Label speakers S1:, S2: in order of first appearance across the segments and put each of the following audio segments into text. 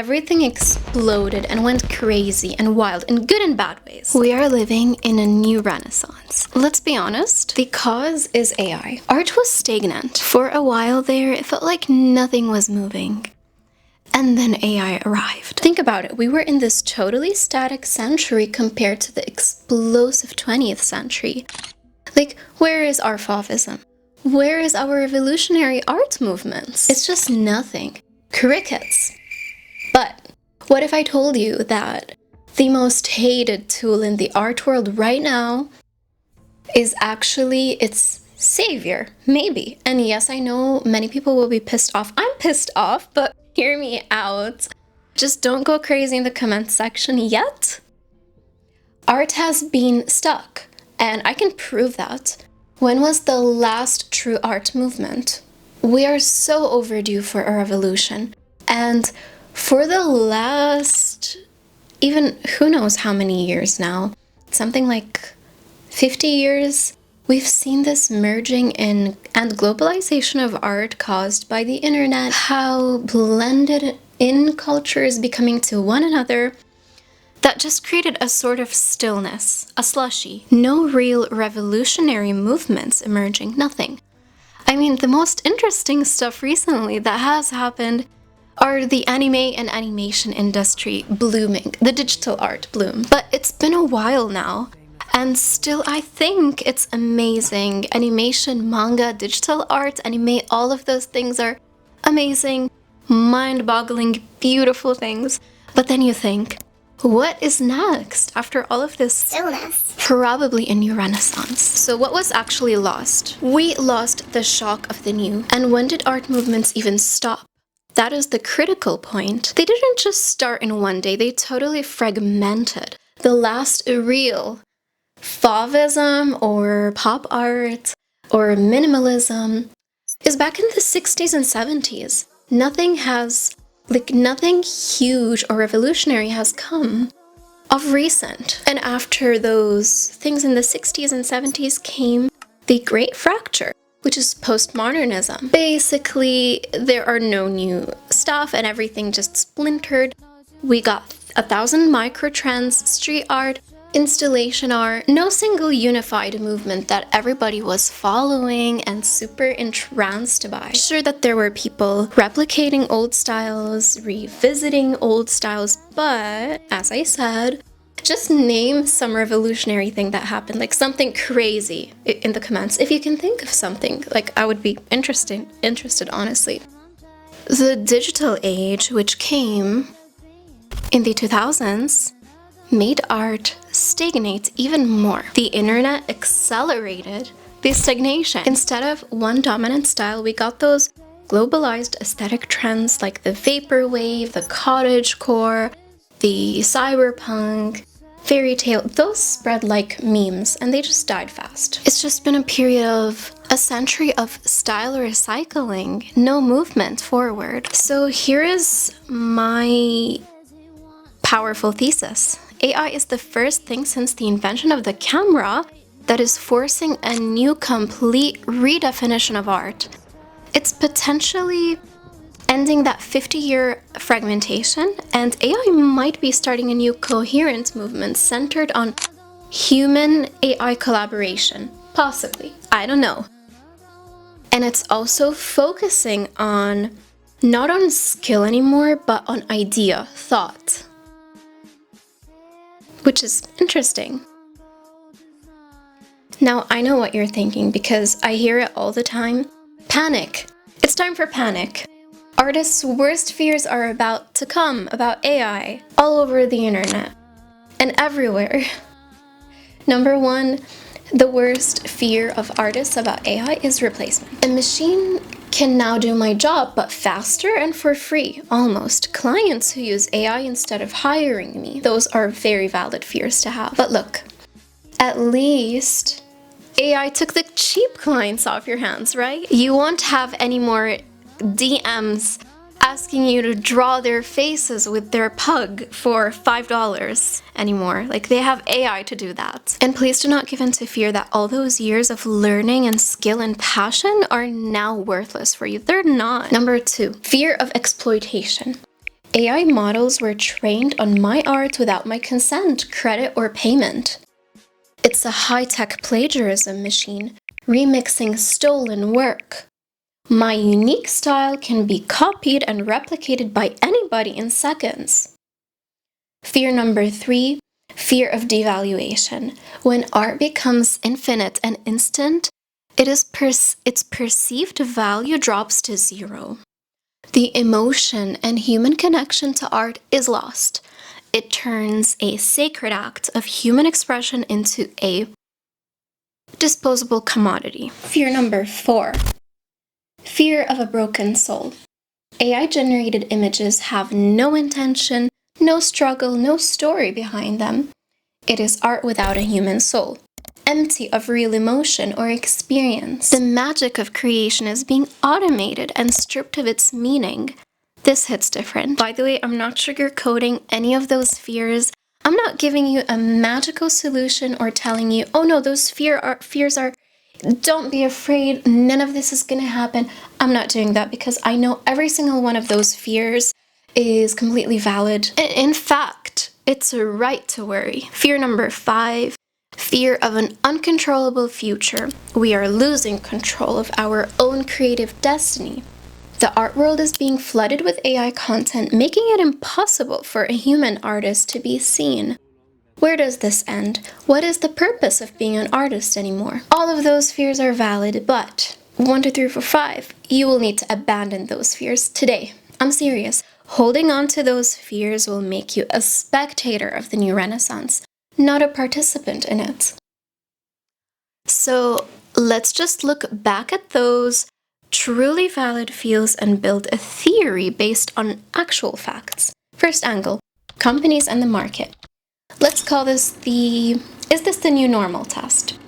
S1: everything exploded and went crazy and wild in good and bad ways. We are living in a new renaissance. Let's be honest, the cause is AI. Art was stagnant. For a while there, it felt like nothing was moving. And then AI arrived. Think about it, we were in this totally static century compared to the explosive 20th century. Like, where is our Fauvism? Where is our revolutionary art movements? It's just nothing. Crickets. But what if I told you that the most hated tool in the art world right now is actually its savior? Maybe. And yes, I know many people will be pissed off. I'm pissed off, but hear me out. Just don't go crazy in the comments section yet. Art has been stuck, and I can prove that. When was the last true art movement? We are so overdue for a revolution. And for the last, even who knows how many years now, something like 50 years, we've seen this merging in and globalization of art caused by the internet, how blended in culture is becoming to one another, that just created a sort of stillness, a slushy. No real revolutionary movements emerging, nothing. I mean, the most interesting stuff recently that has happened are the anime and animation industry blooming, the digital art bloom. But it's been a while now, and still I think it's amazing. Animation, manga, digital art, anime, all of those things are amazing, mind-boggling, beautiful things. But then you think, what is next after all of this stillness? Probably a new renaissance. So what was actually lost? We lost the shock of the new. And when did art movements even stop? That is the critical point. They didn't just start in one day, they totally fragmented. The last real Fauvism or pop art or minimalism is back in the 60s and 70s. Nothing huge or revolutionary has come of recent. And after those things in the 60s and 70s came the Great Fracture, which is postmodernism. Basically, there are no new stuff and everything just splintered. We got 1,000 micro-trends, street art, installation art, no single unified movement that everybody was following and super entranced by. Sure that there were people replicating old styles, revisiting old styles, but as I said, just name some revolutionary thing that happened, like something crazy in the comments. If you can think of something, like I would be interested honestly. The digital age, which came in the 2000s, made art stagnate even more. The internet accelerated the stagnation. Instead of one dominant style, we got those globalized aesthetic trends like the vaporwave, the cottagecore, the cyberpunk, fairy tale. Those spread like memes and they just died fast. It's just been a century of style recycling, no movement forward. So here is my powerful thesis. AI is the first thing since the invention of the camera that is forcing a new complete redefinition of art. It's potentially ending that 50-year fragmentation, and AI might be starting a new coherent movement centered on human-AI collaboration. Possibly. I don't know. And it's also focusing on, not on skill anymore, but on idea, thought. Which is interesting. Now, I know what you're thinking because I hear it all the time. Panic. It's time for panic. Artists' worst fears are about to come about AI all over the internet and everywhere. Number one, the worst fear of artists about AI is replacement. A machine can now do my job, but faster and for free, almost. Clients who use AI instead of hiring me, those are very valid fears to have. But look, at least AI took the cheap clients off your hands, right? You won't have any more DMs asking you to draw their faces with their pug for $5 anymore. Like, they have AI to do that. And please do not give in to fear that all those years of learning and skill and passion are now worthless for you. They're not. Number two, fear of exploitation. AI models were trained on my art without my consent, credit, or payment. It's a high-tech plagiarism machine, remixing stolen work. My unique style can be copied and replicated by anybody in seconds. Fear number 3, fear of devaluation. When art becomes infinite and instant, its perceived value drops to zero. The emotion and human connection to art is lost. It turns a sacred act of human expression into a disposable commodity. Fear number 4, fear of a broken soul. AI-generated images have no intention, no struggle, no story behind them. It is art without a human soul, empty of real emotion or experience. The magic of creation is being automated and stripped of its meaning. This hits different. By the way, I'm not sugarcoating any of those fears. I'm not giving you a magical solution or telling you, oh no, those fears are, don't be afraid, none of this is gonna happen. I'm not doing that because I know every single one of those fears is completely valid. In fact, it's a right to worry. Fear number 5, fear of an uncontrollable future. We are losing control of our own creative destiny. The art world is being flooded with AI content, making it impossible for a human artist to be seen. Where does this end? What is the purpose of being an artist anymore? All of those fears are valid, but 1, 2, 3, 4, 5, you will need to abandon those fears today. I'm serious. Holding on to those fears will make you a spectator of the new Renaissance, not a participant in it. So let's just look back at those truly valid feels and build a theory based on actual facts. First angle, companies and the market. Let's call this is this the new normal test?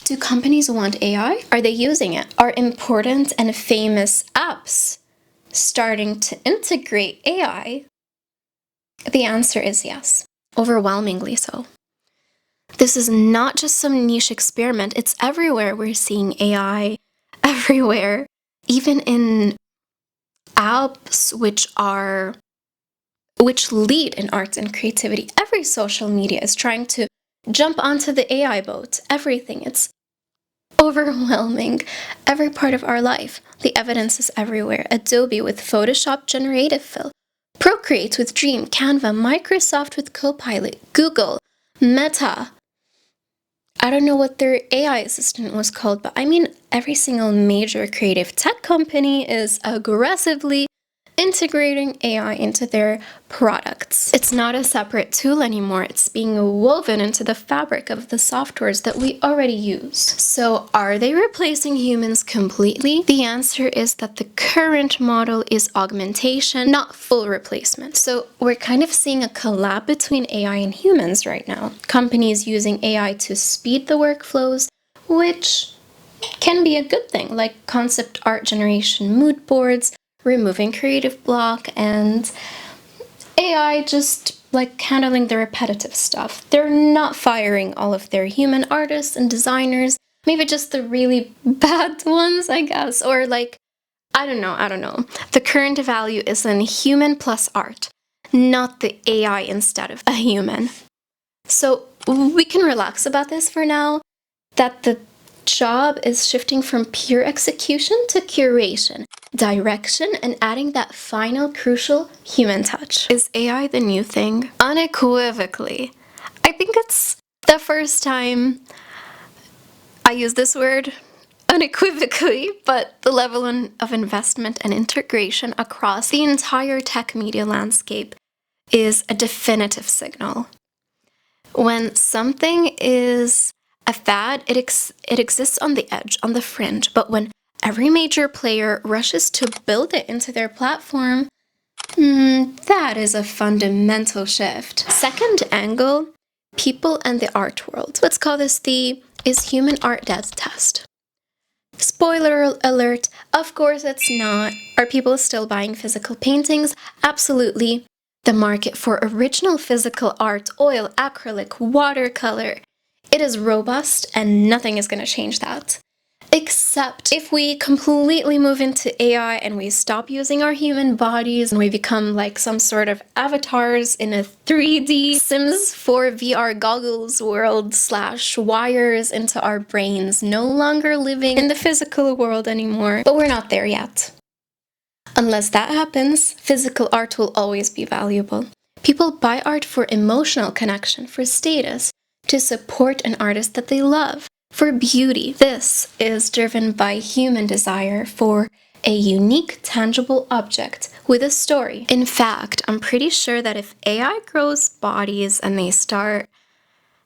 S1: Do companies want AI? Are they using it? Are important and famous apps starting to integrate AI? The answer is yes, overwhelmingly so. This is not just some niche experiment, it's everywhere. We're seeing AI everywhere. Even in apps which lead in arts and creativity. Every social media is trying to jump onto the AI boat. Everything. It's overwhelming. Every part of our life. The evidence is everywhere. Adobe with Photoshop Generative Fill. Procreate with Dream, Canva, Microsoft with Copilot, Google, Meta. I don't know what their AI assistant was called, but I mean every single major creative tech company is aggressively integrating AI into their products. It's not a separate tool anymore. It's being woven into the fabric of the softwares that we already use. So are they replacing humans completely? The answer is that the current model is augmentation, not full replacement. So we're kind of seeing a collab between AI and humans right now. Companies using AI to speed the workflows, which can be a good thing, like concept art generation, mood boards, removing creative block, and AI just like handling the repetitive stuff. They're not firing all of their human artists and designers, maybe just the really bad ones, I guess, or like, I don't know. The current value is in human plus art, not the AI instead of a human. So we can relax about this for now, that the job is shifting from pure execution to curation, direction, and adding that final crucial human touch. Is AI the new thing? Unequivocally. I think it's the first time I use this word unequivocally, but the level of investment and integration across the entire tech media landscape is a definitive signal. When something is a fad, it exists on the edge, on the fringe, but when every major player rushes to build it into their platform, that is a fundamental shift. Second angle, people and the art world. Let's call this the is human art dead test. Spoiler alert, of course it's not. Are people still buying physical paintings? Absolutely. The market for original physical art, oil, acrylic, watercolor, it is robust and nothing is going to change that. Except if we completely move into AI and we stop using our human bodies and we become like some sort of avatars in a 3D Sims 4 VR goggles world / wires into our brains, no longer living in the physical world anymore. But we're not there yet. Unless that happens, physical art will always be valuable. People buy art for emotional connection, for status, to support an artist that they love. For beauty, this is driven by human desire for a unique, tangible object with a story. In fact, I'm pretty sure that if AI grows bodies and they start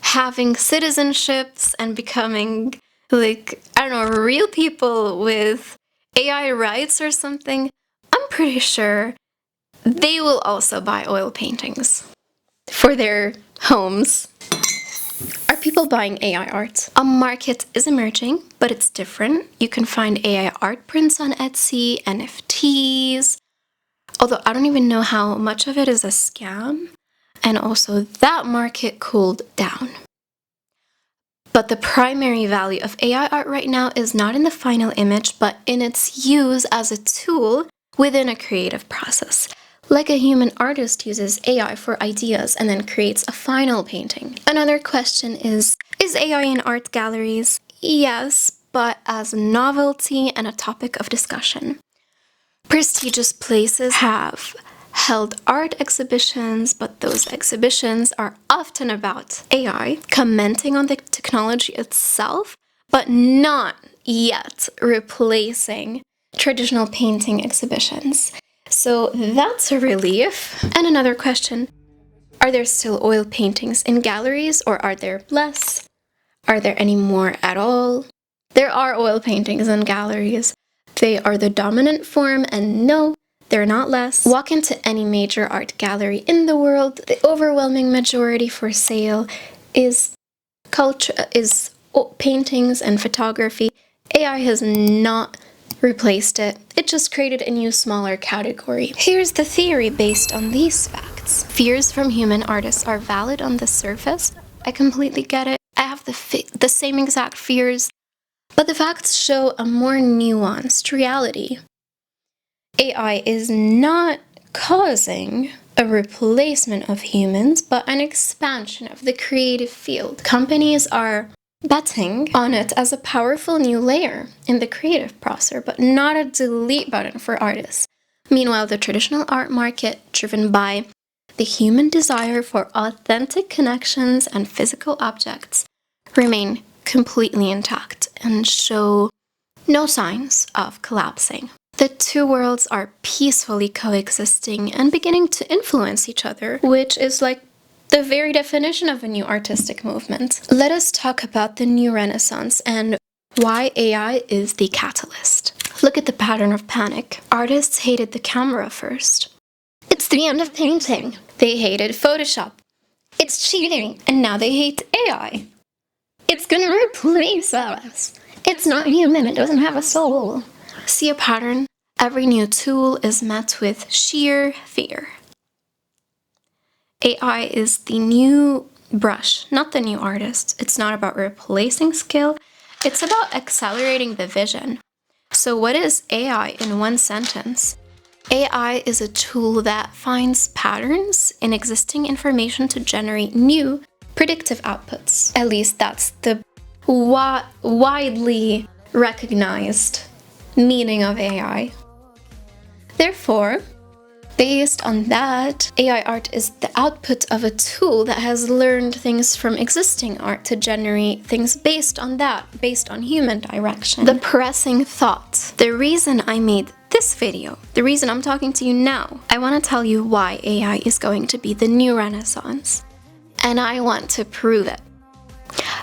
S1: having citizenships and becoming, like, I don't know, real people with AI rights or something, I'm pretty sure they will also buy oil paintings for their homes. Are people buying AI art? A market is emerging, but it's different. You can find AI art prints on Etsy, NFTs, although I don't even know how much of it is a scam. And also that market cooled down. But the primary value of AI art right now is not in the final image, but in its use as a tool within a creative process. Like a human artist uses AI for ideas and then creates a final painting. Another question is AI in art galleries? Yes, but as novelty and a topic of discussion. Prestigious places have held art exhibitions, but those exhibitions are often about AI, commenting on the technology itself, but not yet replacing traditional painting exhibitions. So that's a relief. And another question, are there still oil paintings in galleries or are there less? Are there any more at all? There are oil paintings in galleries. They are the dominant form, and no, they're not less. Walk into any major art gallery in the world, the overwhelming majority for sale is paintings and photography. AI has not replaced it. It just created a new, smaller category. Here's the theory based on these facts. Fears from human artists are valid on the surface. I completely get it. I have the same exact fears, but the facts show a more nuanced reality. AI is not causing a replacement of humans, but an expansion of the creative field. Companies are betting on it as a powerful new layer in the creative process, but not a delete button for artists. Meanwhile, the traditional art market, driven by the human desire for authentic connections and physical objects, remain completely intact and show no signs of collapsing. The two worlds are peacefully coexisting and beginning to influence each other, which is like the very definition of a new artistic movement. Let us talk about the new Renaissance and why AI is the catalyst. Look at the pattern of panic. Artists hated the camera first. It's the end of painting. They hated Photoshop. It's cheating. And now they hate AI. It's gonna replace us. It's not human. It doesn't have a soul. See a pattern? Every new tool is met with sheer fear. AI is the new brush, not the new artist. It's not about replacing skill. It's about accelerating the vision. So what is AI in one sentence? AI is a tool that finds patterns in existing information to generate new predictive outputs. At least that's the widely recognized meaning of AI. Therefore, based on that, AI art is the output of a tool that has learned things from existing art to generate things based on that, based on human direction. The pressing thought. The reason I made this video, the reason I'm talking to you now, I want to tell you why AI is going to be the new Renaissance. And I want to prove it.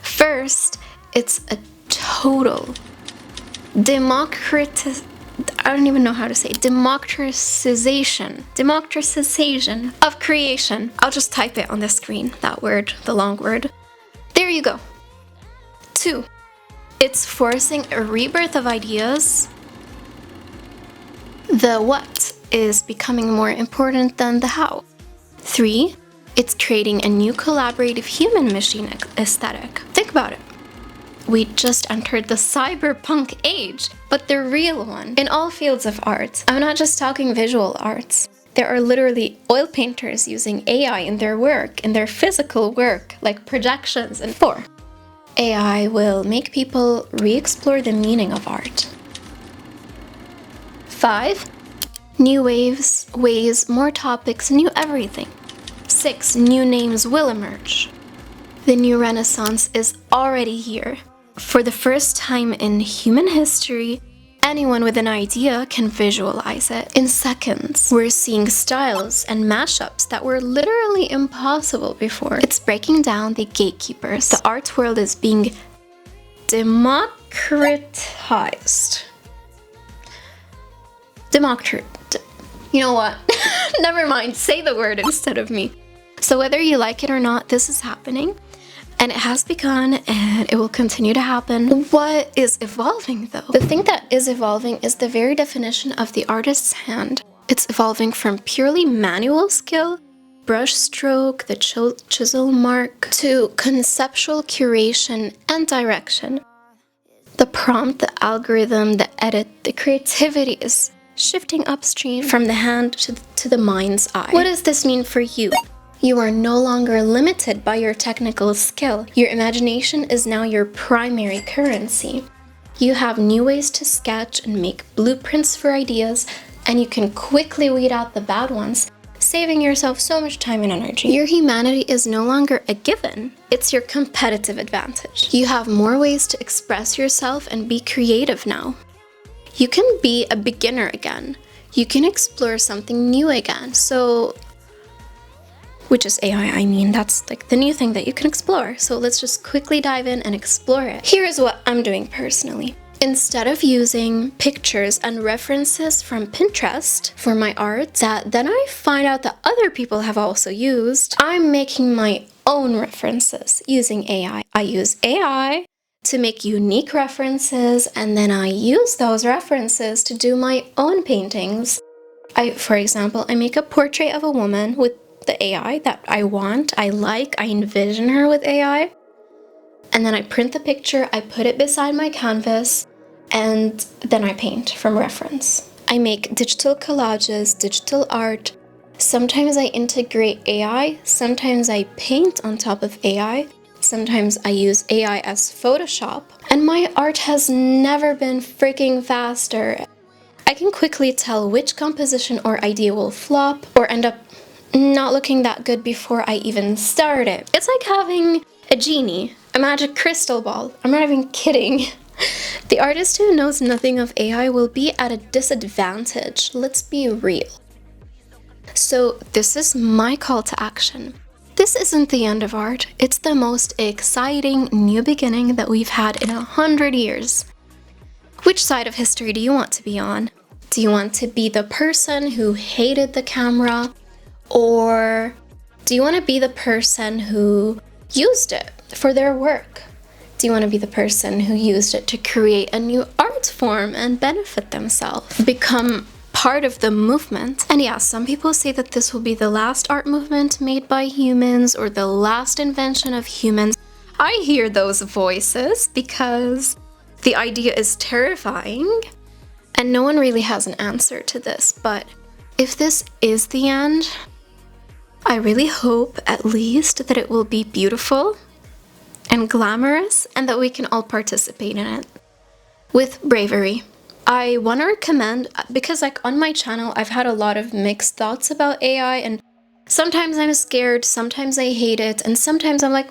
S1: First, it's a total democratization of creation. I'll just type it on the screen, that word, the long word. There you go. 2, it's forcing a rebirth of ideas. The what is becoming more important than the how. 3, it's creating a new collaborative human-machine aesthetic. Think about it. we just entered the cyberpunk age, but the real one. In all fields of art, I'm not just talking visual arts. There are literally oil painters using AI in their work, in their physical work, like projections and more. AI will make people re-explore the meaning of art. 5. New waves, ways, more topics, new everything. 6. New names will emerge. The new Renaissance is already here. For the first time in human history, anyone with an idea can visualize it in seconds. We're seeing styles and mashups that were literally impossible before. It's breaking down the gatekeepers. The art world is being democratized. You know what? Never mind, say the word instead of me. So whether you like it or not, this is happening. And it has begun, and it will continue to happen. What is evolving, though? The thing that is evolving is the very definition of the artist's hand. It's evolving from purely manual skill, brush stroke, the chisel mark, to conceptual curation and direction. The prompt, the algorithm, the edit, the creativity is shifting upstream from the hand to the mind's eye. What does this mean for you? You are no longer limited by your technical skill. Your imagination is now your primary currency. You have new ways to sketch and make blueprints for ideas, and you can quickly weed out the bad ones, saving yourself so much time and energy. Your humanity is no longer a given, it's your competitive advantage. You have more ways to express yourself and be creative now. You can be a beginner again. You can explore something new again. Which is AI, I mean, that's like the new thing that you can explore. So let's just quickly dive in and explore it. Here is what I'm doing personally. Instead of using pictures and references from Pinterest for my art that then I find out that other people have also used, I'm making my own references using AI. I use AI to make unique references, and then I use those references to do my own paintings. For example, I make a portrait of a woman with the AI that I want, I like, I envision her with AI. And then I print the picture, I put it beside my canvas, and then I paint from reference. I make digital collages, digital art. Sometimes I integrate AI, sometimes I paint on top of AI, sometimes I use AI as Photoshop. And my art has never been freaking faster. I can quickly tell which composition or idea will flop or end up not looking that good before I even start it. It's like having a genie, a magic crystal ball. I'm not even kidding. The artist who knows nothing of AI will be at a disadvantage. Let's be real. So this is my call to action. This isn't the end of art. It's the most exciting new beginning that we've had in 100 years. Which side of history do you want to be on? Do you want to be the person who hated the camera? Or do you want to be the person who used it for their work? Do you want to be the person who used it to create a new art form and benefit themselves? Become part of the movement? And yeah, some people say that this will be the last art movement made by humans or the last invention of humans. I hear those voices because the idea is terrifying and no one really has an answer to this. But if this is the end, I really hope at least that it will be beautiful and glamorous and that we can all participate in it with bravery. I want to recommend, because like on my channel, I've had a lot of mixed thoughts about AI, and sometimes I'm scared, sometimes I hate it, and sometimes I'm like,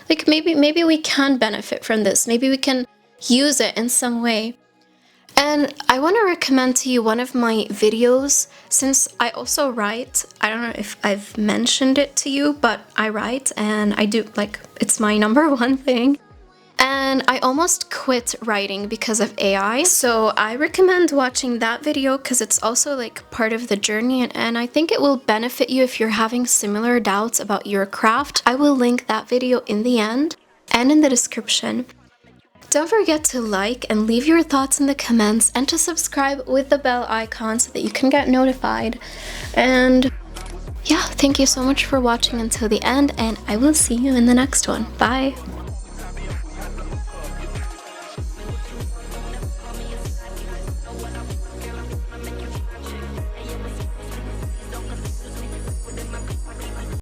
S1: like maybe we can benefit from this. Maybe we can use it in some way. And I want to recommend to you one of my videos, since I also write. I don't know if I've mentioned it to you, but I write and I do, like, it's my #1 thing. And I almost quit writing because of AI. So I recommend watching that video because it's also like part of the journey, and I think it will benefit you if you're having similar doubts about your craft. I will link that video in the end and in the description. Don't forget to like and leave your thoughts in the comments and to subscribe with the bell icon so that you can get notified. And yeah, thank you so much for watching until the end, and I will see you in the next one. Bye!